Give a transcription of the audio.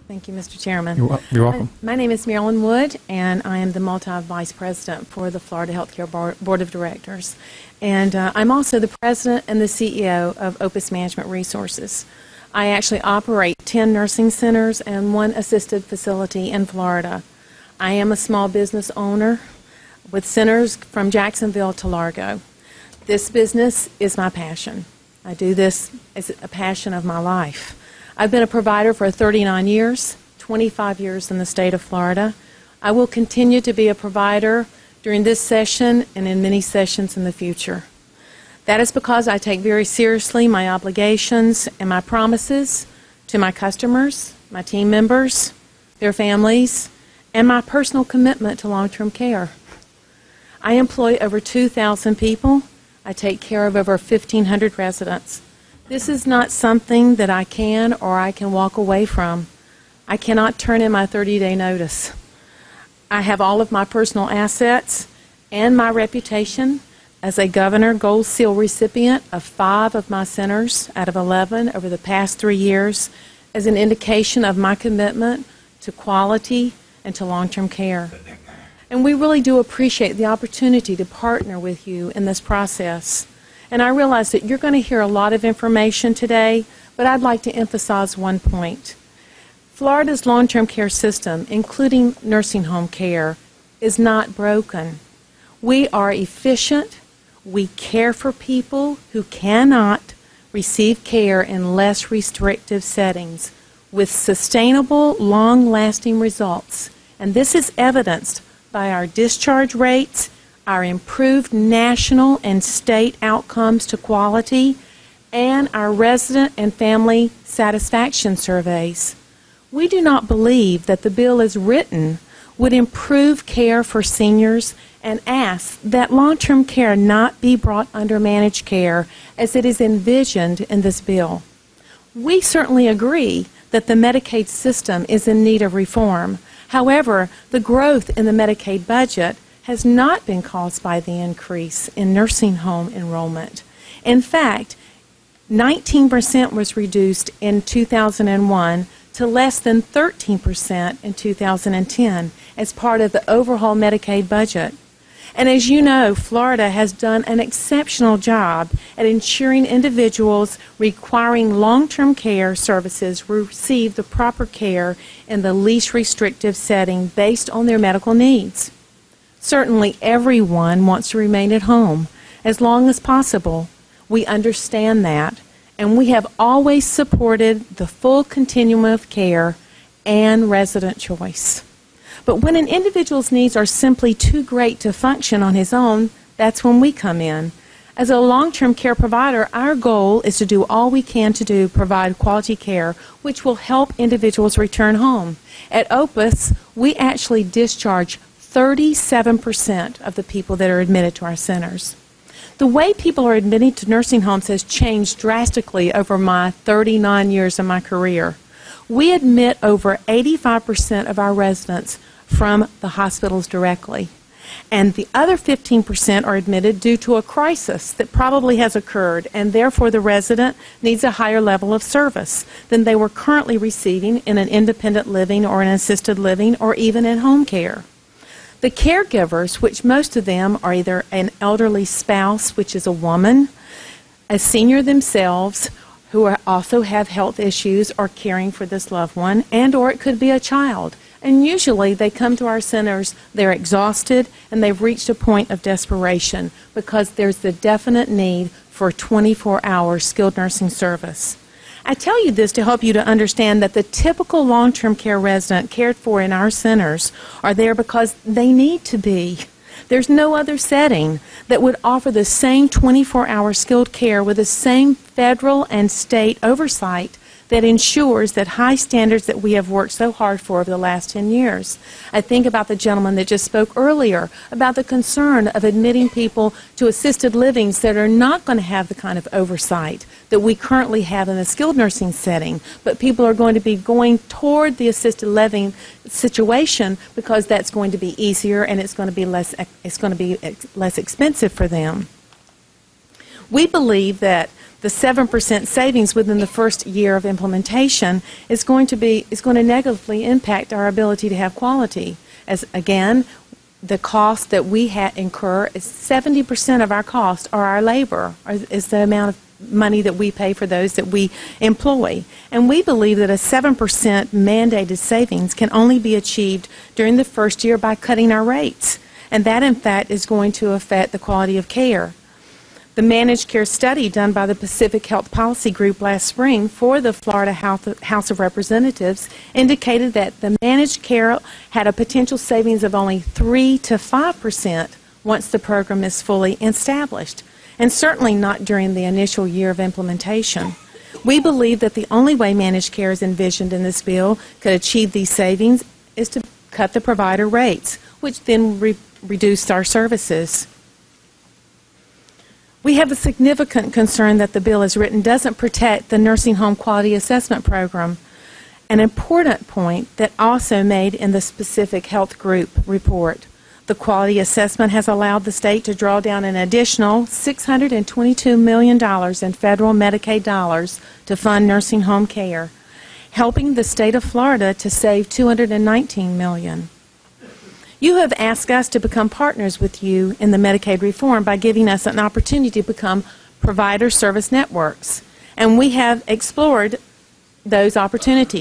Thank you, Mr. Chairman. You're welcome. My name is Marilyn Wood, and I am the multi-vice president for the Florida Healthcare Board of Directors. And I'm also the president and the CEO of Opus Management Resources. I actually operate 10 nursing centers and 1 assisted facility in Florida. I am a small business owner with centers from Jacksonville to Largo. This business is my passion. I do this as a passion of my life. I've been a provider for 39 years, 25 years in the state of Florida. I will continue to be a provider during this session and in many sessions in the future. That is because I take very seriously my obligations and my promises to my customers, my team members, their families, and my personal commitment to long-term care. I employ over 2,000 people. I take care of over 1,500 residents. This is not something that I can or I can walk away from. I cannot turn in my 30-day notice. I have all of my personal assets and my reputation as a Governor Gold Seal recipient of 5 of my centers out of 11 over the past 3 years as an indication of my commitment to quality and to long-term care. And we really do appreciate the opportunity to partner with you in this process. And I realize that you're going to hear a lot of information today, but I'd like to emphasize one point. Florida's long-term care system, including nursing home care, is not broken. We are efficient. We care for people who cannot receive care in less restrictive settings with sustainable, long-lasting results. And this is evidenced by our discharge rates, our improved national and state outcomes to quality, and our resident and family satisfaction surveys. We do not believe that the bill as written would improve care for seniors and ask that long-term care not be brought under managed care as it is envisioned in this bill. We certainly agree that the Medicaid system is in need of reform. However, the growth in the Medicaid budget has not been caused by the increase in nursing home enrollment. In fact, 19% was reduced in 2001 to less than 13% in 2010 as part of the overall Medicaid budget. And as you know, Florida has done an exceptional job at ensuring individuals requiring long-term care services receive the proper care in the least restrictive setting based on their medical needs. Certainly everyone wants to remain at home as long as possible. We understand that, and we have always supported the full continuum of care and resident choice. But when an individual's needs are simply too great to function on his own, that's when we come in. As a long-term care provider, our goal is to do all we can to provide quality care, which will help individuals return home. At Opus, we actually discharge 37% of the people that are admitted to our centers. The way people are admitted to nursing homes has changed drastically over my 39 years of my career. We admit over 85% of our residents from the hospitals directly, and the other 15% are admitted due to a crisis that probably has occurred, and therefore the resident needs a higher level of service than they were currently receiving in an independent living or an assisted living or even in home care. The caregivers, which most of them are either an elderly spouse, which is a woman, a senior themselves who also have health issues or caring for this loved one, and or it could be a child. And usually they come to our centers, they're exhausted, and they've reached a point of desperation because there's the definite need for 24-hour skilled nursing service. I tell you this to help you to understand that the typical long-term care resident cared for in our centers are there because they need to be. There's no other setting that would offer the same 24-hour skilled care with the same federal and state oversight that ensures that high standards that we have worked so hard for over the last 10 years. I think about the gentleman that just spoke earlier about the concern of admitting people to assisted livings that are not going to have the kind of oversight that we currently have in the skilled nursing setting, but people are going to be going toward the assisted living situation because that's going to be easier and it's going to be less expensive for them. We believe that the 7% savings within the first year of implementation is going to negatively impact our ability to have quality. As again, the cost that we incur is 70% of our cost are our labor, is the amount of money that we pay for those that we employ. And we believe that a 7% mandated savings can only be achieved during the first year by cutting our rates. And that, in fact, is going to affect the quality of care. The managed care study done by the Pacific Health Policy Group last spring for the Florida House of Representatives indicated that the managed care had a potential savings of only 3 to 5% once the program is fully established, and certainly not during the initial year of implementation. We believe that the only way managed care is envisioned in this bill could achieve these savings is to cut the provider rates, which then reduce our services. We have a significant concern that the bill as written doesn't protect the nursing home quality assessment program, an important point that also made in the specific health group report. The quality assessment has allowed the state to draw down an additional $622 million in federal Medicaid dollars to fund nursing home care, helping the state of Florida to save $219 million. You have asked us to become partners with you in the Medicaid reform by giving us an opportunity to become provider service networks, and we have explored those opportunities.